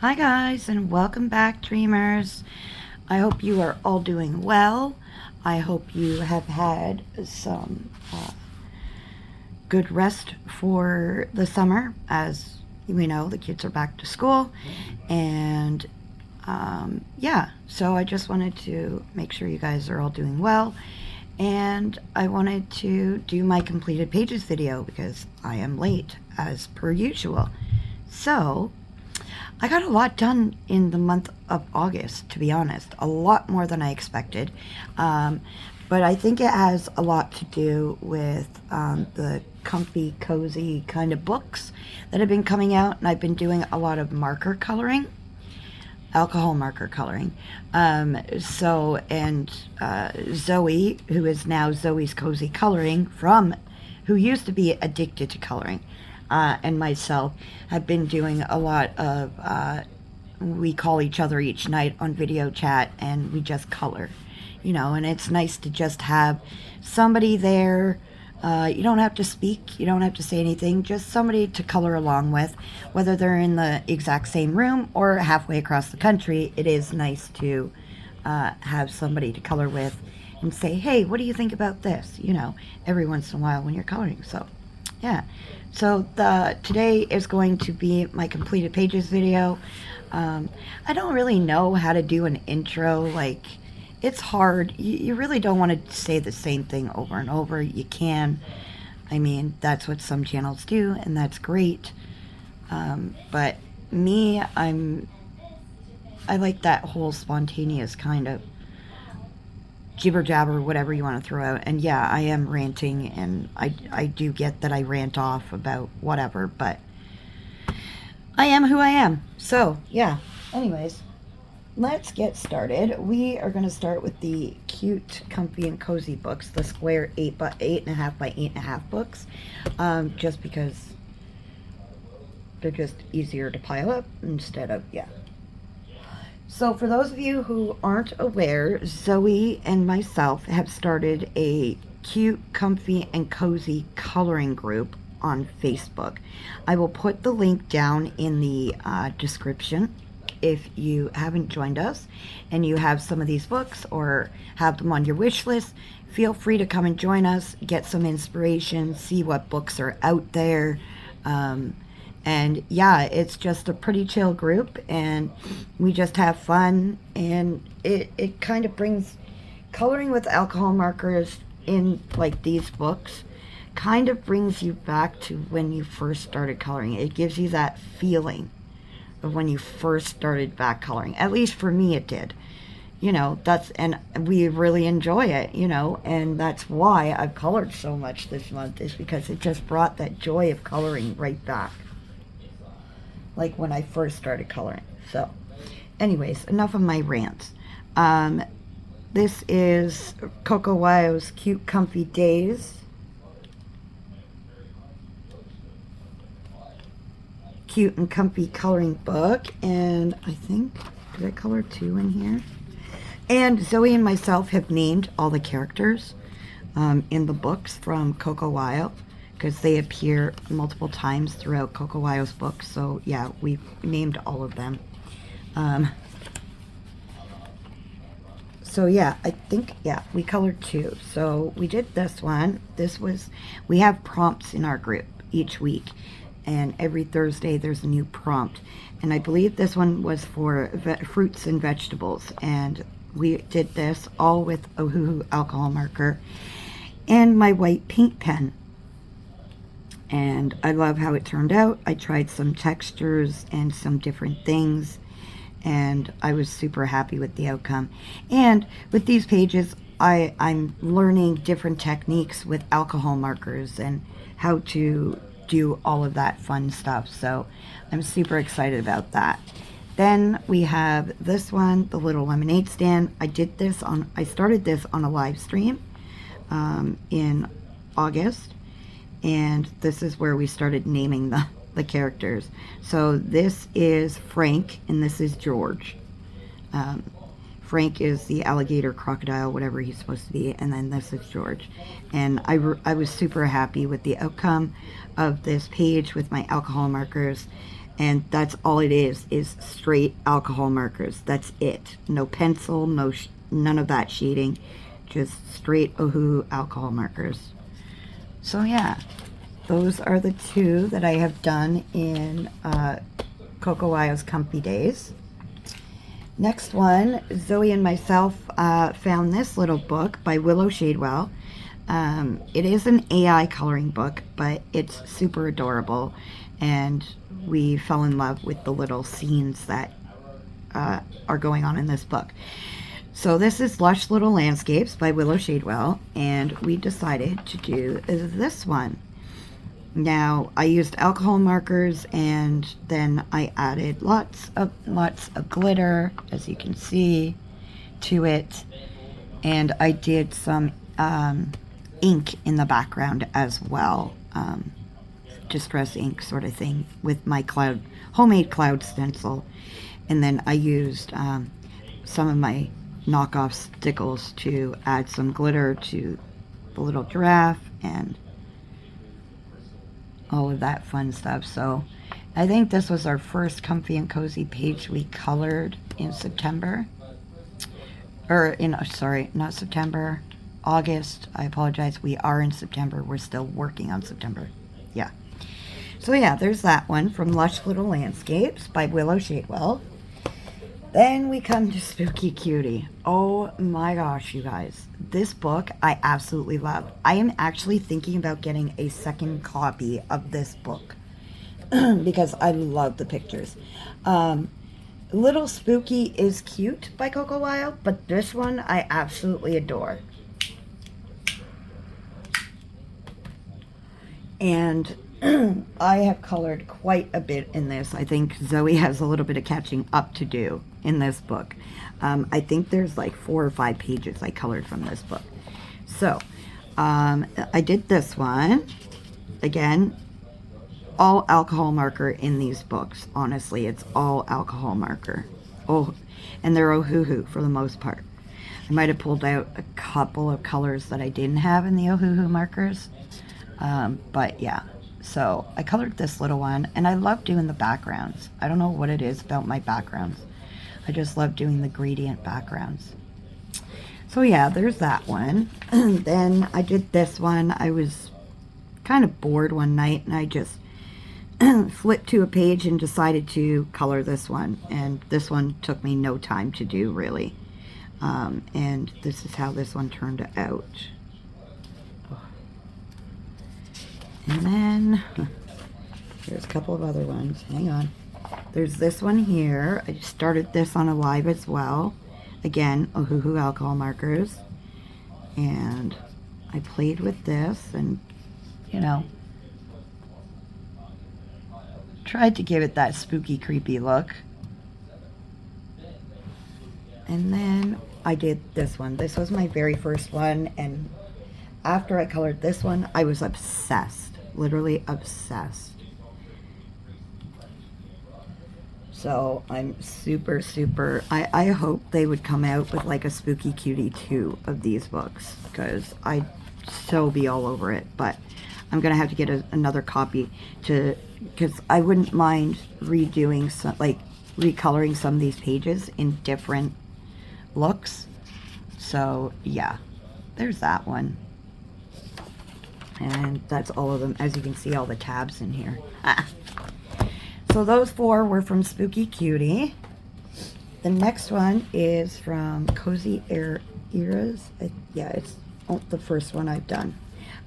Hi guys, and welcome back, dreamers. I hope you are all doing well. I hope you have had some good rest for the summer. As we know, the kids are back to school, and yeah, so I just wanted to make sure you guys are all doing well, and I wanted to do my completed pages video because I am late as per usual. So I got a lot done in the month of August, to be honest. A lot more than I expected. But I think it has a lot to do with the comfy, cozy kind of books that have been coming out. And I've been doing a lot of marker coloring, alcohol marker coloring. Zoe, who is now Zoe's Cozy Coloring, who used to be addicted to coloring, and myself have been doing a lot of, we call each other each night on video chat and we just color, and it's nice to just have somebody there. You don't have to speak, you don't have to say anything, just somebody to color along with, whether they're in the exact same room or halfway across the country. It is nice to have somebody to color with and say, hey, what do you think about this, every once in a while when you're coloring. So yeah, so today is going to be my completed pages video. I don't really know how to do an intro. Like, it's hard. You really don't want to say the same thing over and over. You can. I mean, that's what some channels do, and that's great. But me, I like that whole spontaneous kind of jibber jabber, whatever you want to throw out. And yeah, I am ranting, and I do get that I rant off about whatever, but I am who I am. So yeah, anyways, let's get started. We are going to start with the cute, comfy, and cozy books, the square 8.5 by 8.5 books, just because they're just easier to pile up instead of, yeah. So for those of you who aren't aware, Zoe and myself have started a cute, comfy, and cozy coloring group on Facebook. I will put the link down in the description. If you haven't joined us and you have some of these books or have them on your wish list, feel free to come and join us, get some inspiration, see what books are out there. And yeah, it's just a pretty chill group, and we just have fun, and it kind of brings coloring with alcohol markers in like these books kind of brings you back to when you first started coloring. It gives you that feeling of when you first started back coloring. At least for me it did. And we really enjoy it, and that's why I've colored so much this month, is because it just brought that joy of coloring right back, like when I first started coloring. So anyways, enough of my rants. This is CocoWyo's Cute Comfy Days. Cute and comfy coloring book, and I think, did I color 2 in here? And Zoe and myself have named all the characters in the books from CocoWyo, because they appear multiple times throughout CocoWyo's books. So yeah, we've named all of them. So yeah, I think, yeah, we colored 2. So we did this one. We have prompts in our group each week, and every Thursday there's a new prompt. And I believe this one was for fruits and vegetables. And we did this all with Ohuhu alcohol marker and my white paint pen. And I love how it turned out. I tried some textures and some different things, and I was super happy with the outcome. And with these pages, I'm learning different techniques with alcohol markers and how to do all of that fun stuff. So I'm super excited about that. Then we have this one, the little lemonade stand. I started this on a live stream in August. And this is where we started naming the characters. So this is Frank, and this is George. Frank is the alligator, crocodile, whatever he's supposed to be, and then this is George. And I was super happy with the outcome of this page with my alcohol markers. And that's all it is straight alcohol markers. That's it. No pencil, none of that sheeting, just straight Ohuhu alcohol markers. So yeah, those are the two that I have done in CocoWyo's Comfy Days. Next one, Zoe and myself found this little book by Willow Shadewell. It is an AI coloring book, but it's super adorable, and we fell in love with the little scenes that are going on in this book. So this is Lush Little Landscapes by Willow Shadewell, and we decided to do this one. Now, I used alcohol markers, and then I added lots of glitter, as you can see, to it. And I did some ink in the background as well, distress ink sort of thing, with my homemade cloud stencil. And then I used some of my knockoff stickles to add some glitter to the little giraffe and all of that fun stuff. So I think this was our first Comfy and Cozy page we colored in September. Or in, sorry, not September, August. I apologize. We are in September. We're still working on September. Yeah. So yeah, there's that one from Lush Little Landscapes by Willow Shadewell. Then we come to Spooky Cutie. Oh my gosh, you guys. This book I absolutely love. I am actually thinking about getting a second copy of this book because I love the pictures. Little Spooky is Cute by CocoWyo, but this one I absolutely adore. And I have colored quite a bit in this. I think Zoe has a little bit of catching up to do in this book. I think there's like 4 or 5 pages I colored from this book. So, I did this one. Again, all alcohol marker in these books. Honestly, it's all alcohol marker. Oh, and they're Ohuhu for the most part. I might have pulled out a couple of colors that I didn't have in the Ohuhu markers. But yeah. So I colored this little one, and I love doing the backgrounds. I don't know what it is about my backgrounds. I just love doing the gradient backgrounds. So yeah, there's that one. Then I did this one. I was kind of bored one night, and I just flipped to a page and decided to color this one. And this one took me no time to do, really. And this is how this one turned out. And then there's a couple of other ones. Hang on. There's this one here. I started this on a live as well. Again, Ohuhu alcohol markers. And I played with this and, you know, tried to give it that spooky, creepy look. And then I did this one. This was my very first one, and after I colored this one, I was obsessed. Literally obsessed. So I'm super, I hope they would come out with like a Spooky Cutie 2 of these books, because I'd so be all over it. But I'm gonna have to get another copy because I wouldn't mind redoing some, like recoloring some of these pages in different looks. So yeah, there's that one. And that's all of them. As you can see, all the tabs in here. So those 4 were from Spooky Cutie. The next one is from Cozy Eras. Yeah, it's the first one I've done.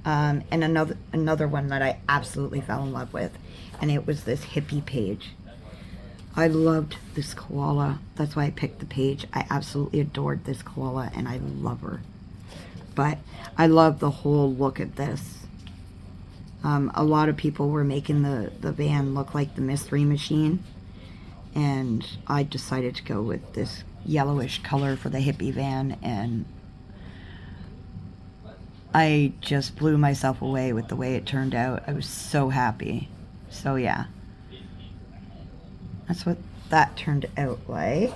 And another one that I absolutely fell in love with. And it was this hippie page. I loved this koala. That's why I picked the page. I absolutely adored this koala, and I love her. But I love the whole look at this. A lot of people were making the van look like the Mystery Machine, and I decided to go with this yellowish color for the hippie van, and I just blew myself away with the way it turned out. I was so happy. So yeah, that's what that turned out like.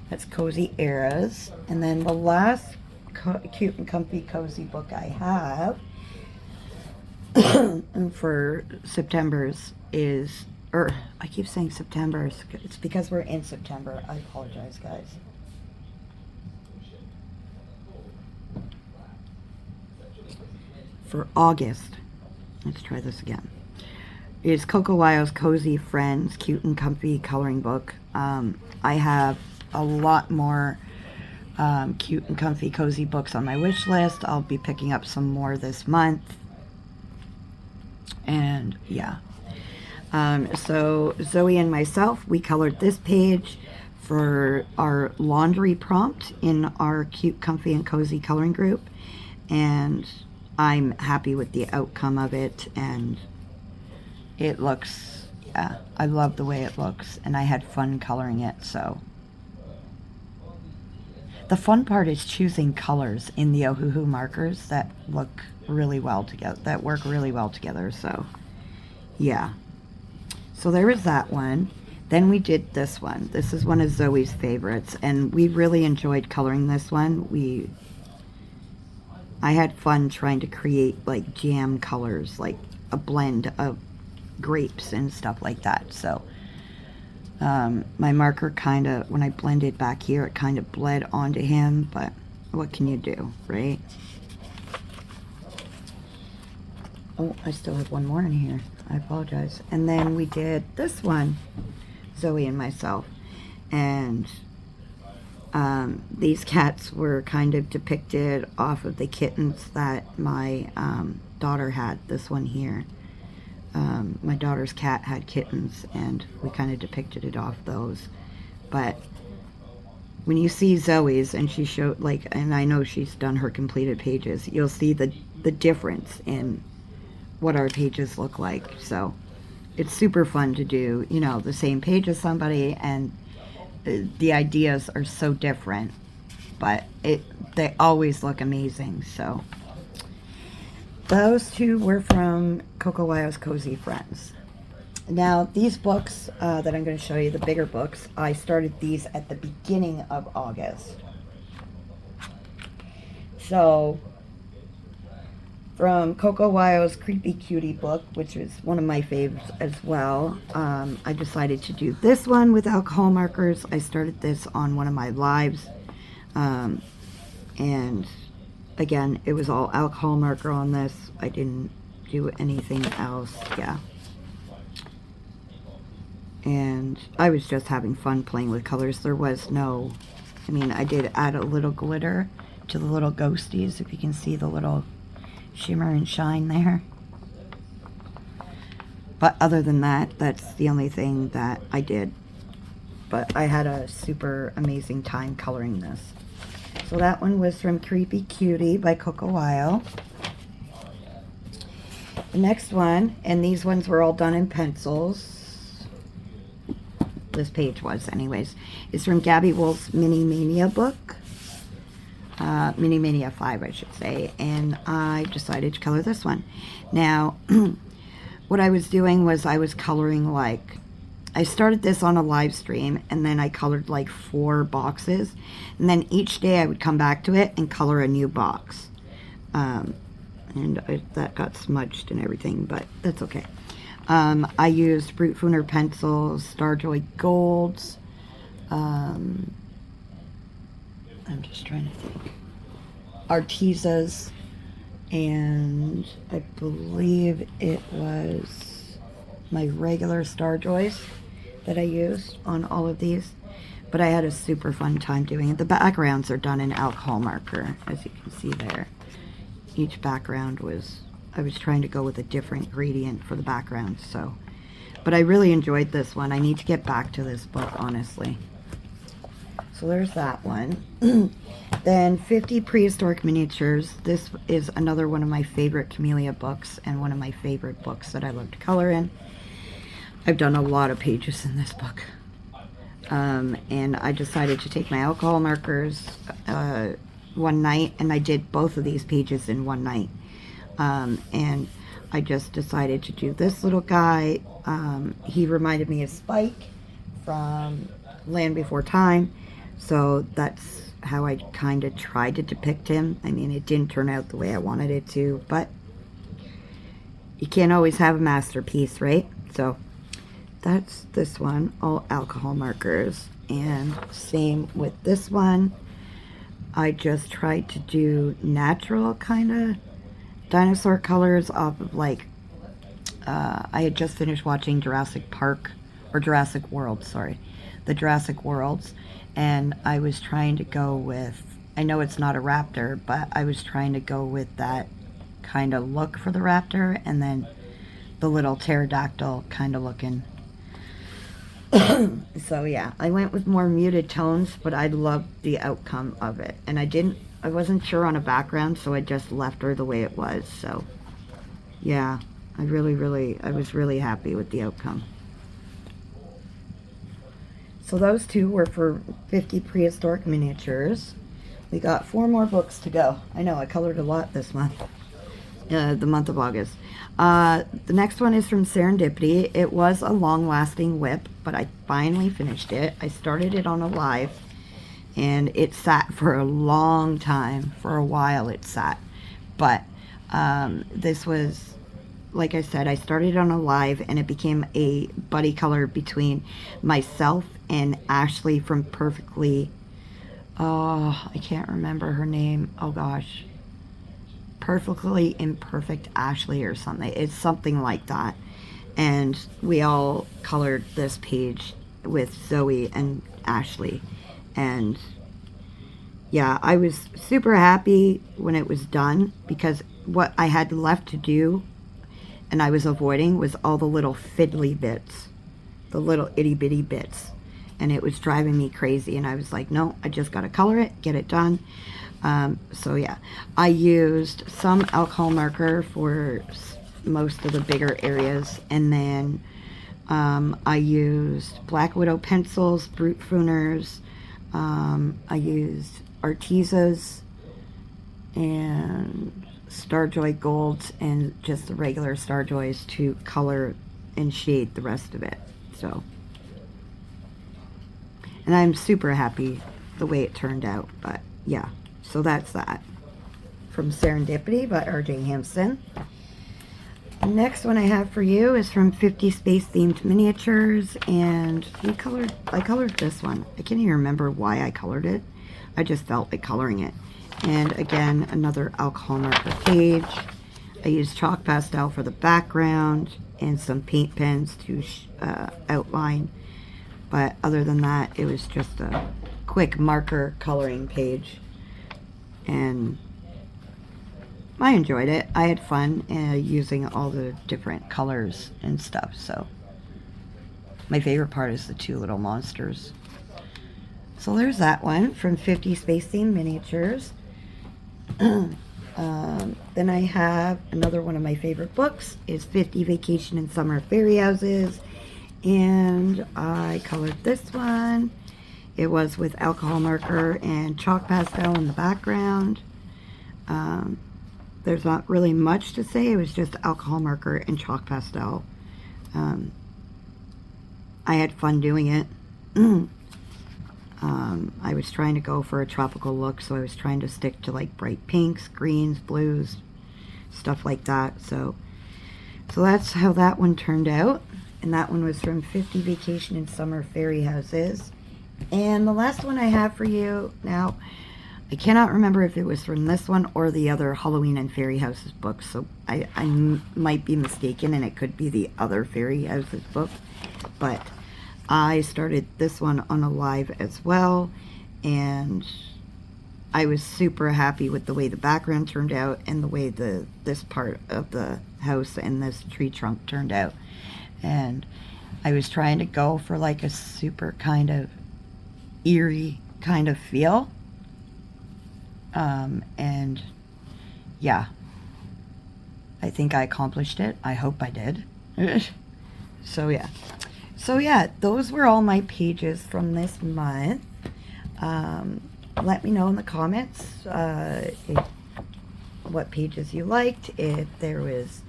That's Cozy Eras. And then the last cute and comfy cozy book I have for September's is, or I keep saying September's, it's because we're in September. I apologize, guys. For August, let's try this again, is CocoWyo's Cozy Friends Cute and Comfy Coloring Book. I have a lot more cute and comfy cozy books on my wish list. I'll be picking up some more this month. And yeah. So Zoe and myself, we colored this page for our laundry prompt in our cute, comfy, and cozy coloring group. And I'm happy with the outcome of it. And it looks, yeah, I love the way it looks. And I had fun coloring it, so. The fun part is choosing colors in the Ohuhu markers that look really well together, that work really well together, so yeah. So there was that one. Then we did this one. This is one of Zoe's favorites, and we really enjoyed coloring this one. I had fun trying to create like jam colors, like a blend of grapes and stuff like that, so my marker kind of, when I blended back here, it kind of bled onto him, but what can you do, right? Oh, I still have one more in here. I apologize. And then we did this one, Zoe and myself. And these cats were kind of depicted off of the kittens that my daughter had, this one here. My daughter's cat had kittens, and we kind of depicted it off those. But when you see Zoe's, and she showed, like, and I know she's done her completed pages, you'll see the difference in what our pages look like. So it's super fun to do, you know, the same page as somebody, and the ideas are so different, but they always look amazing. So those two were from CocoWyo's Cozy Friends. Now, these books that I'm going to show you, the bigger books, I started these at the beginning of August. So, from CocoWyo's Creepy Cutie book, which is one of my favorites as well, I decided to do this one with alcohol markers. I started this on one of my lives, and again, it was all alcohol marker on this. I didn't do anything else. Yeah. And I was just having fun playing with colors. There was no, I mean, I did add a little glitter to the little ghosties, if you can see the little shimmer and shine there. But other than that, that's the only thing that I did. But I had a super amazing time coloring this. So that one was from Creepy Cutie by CocoWyo. The next one, and these ones were all done in pencils. This page was anyways, is from Gabby Wolf's Mini Mania book. Mini Mania 5, I should say. And I decided to color this one. Now, what I was doing was I was coloring like, I started this on a live stream, and then I colored like 4 boxes, and then each day I would come back to it and color a new box. That got smudged and everything, but that's okay. I used Brute Fooner pencils, Starjoy Golds. I'm just trying to think. Artesas, and I believe it was my regular Starjoys that I used on all of these. But I had a super fun time doing it. The backgrounds are done in alcohol marker, as you can see there. Each background was, I was trying to go with a different gradient for the background, so. But I really enjoyed this one. I need to get back to this book, honestly. So there's that one. Then 50 Prehistoric Miniatures. This is another one of my favorite Camellia books, and one of my favorite books that I love to color in. I've done a lot of pages in this book. And I decided to take my alcohol markers one night, and I did both of these pages in one night. And I just decided to do this little guy. He reminded me of Spike from Land Before Time, so that's how I kind of tried to depict him. I mean, it didn't turn out the way I wanted it to, but you can't always have a masterpiece, right? So that's this one, all alcohol markers. And same with this one. I just tried to do natural kind of dinosaur colors off of like, I had just finished watching Jurassic Park, or Jurassic World, sorry. The Jurassic Worlds. And I was trying to go with, I know it's not a raptor, but I was trying to go with that kind of look for the raptor, and then the little pterodactyl kind of looking. So yeah, I went with more muted tones, but I loved the outcome of it. And I wasn't sure on a background, so I just left her the way it was. So yeah, I was really happy with the outcome. So those two were for 50 prehistoric miniatures. We got 4 more books to go. I know, I colored a lot this month. The month of August. The next one is from Serendipity. It was a long-lasting whip, but I finally finished it. I started it on a live, and it sat for a long time. For a while it sat. But this was, like I said, I started on a live, and it became a buddy color between myself and Ashley from Perfectly... Oh, I can't remember her name. Oh, gosh. Perfectly Imperfect Ashley or something. It's something like that. And we all colored this page with Zoe and Ashley. And yeah, I was super happy when it was done, because what I had left to do and I was avoiding was all the little fiddly bits, the little itty bitty bits. And it was driving me crazy, and I was like, no, I just got to color it, get it done. So yeah, I used some alcohol marker for most of the bigger areas, and then I used Black Widow pencils, Brute Fooners, I used Artezas, and Starjoy Golds, and just the regular Starjoys to color and shade the rest of it. So... and I'm super happy the way it turned out. But yeah, so that's that. From Serendipity by R.J. Hampson. The next one I have for you is from 50 Space Themed Miniatures. And I colored this one. I can't even remember why I colored it. I just felt like coloring it. And again, another alcohol marker page. I used chalk pastel for the background and some paint pens to outline. But other than that, it was just a quick marker coloring page. And I enjoyed it. I had fun using all the different colors and stuff. So my favorite part is the 2 little monsters. So there's that one from 50 Space Themed Miniatures. Then I have another one of my favorite books is 50 Vacation and Summer Fairy Houses. And I colored this one. It was with alcohol marker and chalk pastel in the background. There's not really much to say. It was just alcohol marker and chalk pastel. I had fun doing it. I was trying to go for a tropical look, so I was trying to stick to like bright pinks, greens, blues, stuff like that. So that's how that one turned out. And that one was from 50 Vacation and Summer Fairy Houses. And the last one I have for you, now, I cannot remember if it was from this one or the other Halloween and Fairy Houses book. So I might be mistaken, and it could be the other Fairy Houses book. But I started this one on a live as well. And I was super happy with the way the background turned out and the way this part of the house and this tree trunk turned out. And I was trying to go for like a super kind of eerie kind of feel. And yeah, I think I accomplished it. I hope I did. So yeah, those were all my pages from this month. Let me know in the comments what pages you liked, if there was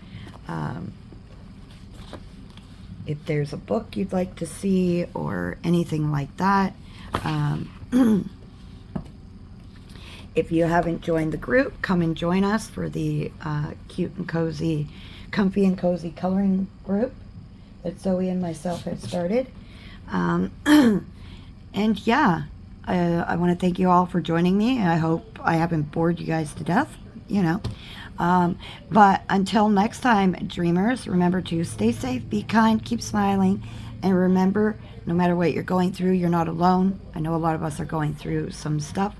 if there's a book you'd like to see or anything like that. If you haven't joined the group, come and join us for the Cute and Cozy comfy and cozy coloring group that Zoe and myself had started. And yeah, I want to thank you all for joining me. I hope I haven't bored you guys to death, you know. But until next time, dreamers, remember to stay safe, be kind, keep smiling, and remember, no matter what you're going through, you're not alone. I know a lot of us are going through some stuff.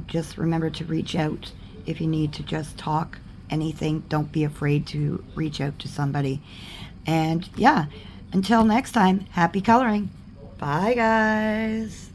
Just remember to reach out if you need to just talk anything. Don't be afraid to reach out to somebody. And yeah, until next time, happy coloring. Bye, guys.